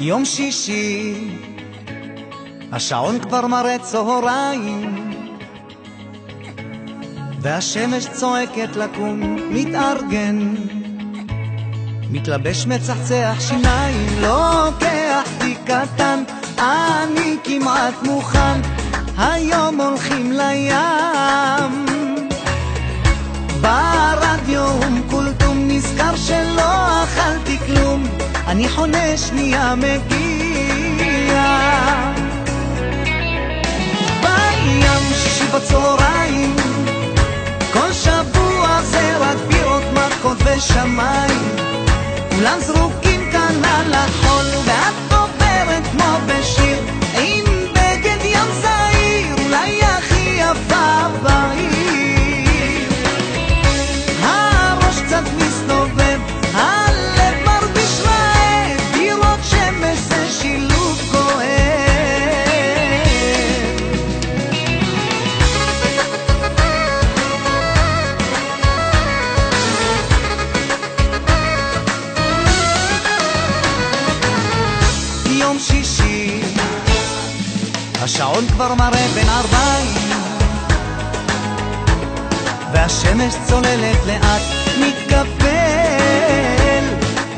יום שישי, השעון כבר מראה צהריים, והשמש צועקת לקום, מתארגן, מתלבש מצחצח שיניים, לוקח תיק קטן, אני כמעט מוכן, היום הולכים לים. ברדיו קולטום נזכר שלא אכלתי כלום, אני חונה שנייה מגיע. בים שישי בצהריים, כל שבוע זה רק בירות מכות ושמיים, כולם זרוקים כאן על החול, ואת עוברת כמו בשיר, עם בגד ים זעיר, אולי הכי יפה בעיר. הראש קצת מסתובב, הלב מרגיש רעב, בירות שמש זה שילוב כואב. יום שישי, השעון כבר מראה בין 40, והשמש צוללת לאט, מתקפל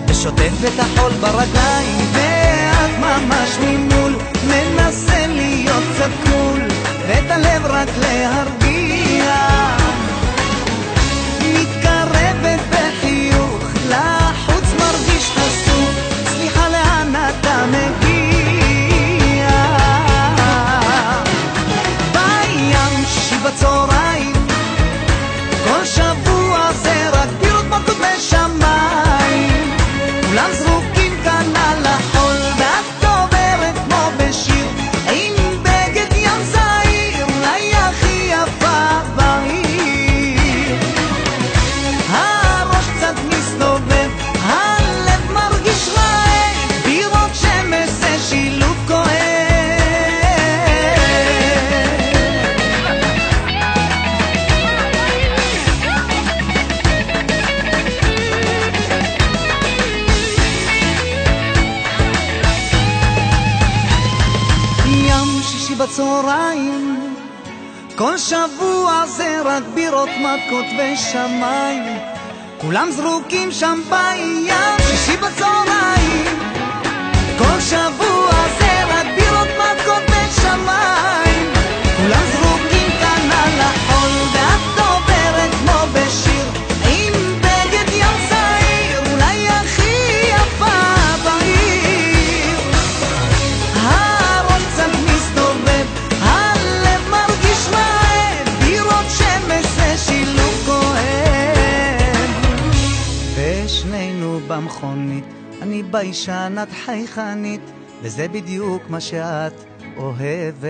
ושוטף את החול ברגליים, ואת ממש ממול, מנסה להיות קצת קול, ואת הלב רק להרגיע. מתקרבת בחיוך, לחוץ מרגיש חשוף, סליחה לאן אתה מגיע. בים שישי בצהריים, כל שבוע זה רק בירות מכות ושמיים, כולם זרוקים כאן על החול, ואת עוברת כמו בשיר, עם בגד ים זעיר, אולי הכי יפה בעיר. הראש קצת מסתובב, הלב מרגיש רעב, בירות שמש זה שילוב כואב. ים שישי בצהריים, כל שבוע זה רק בירות מכות ושמיים, כולם זרוקים שם בים. שישי בצהריים, כל שבוע זה רק בירות מכות ושמיים, כולם זרוקים כאן על החול, ואת עוברת כמו בשיר, עם בגד ים זעיר, אולי הכי יפה בעיר. הראש קצת מסתובב, הלב מרגיש רעב, בירות שמש זה שילוב כואב. ושנינו במכונית, אני ביישן את חייכנית, וזה בדיוק מה שאת אוהבת.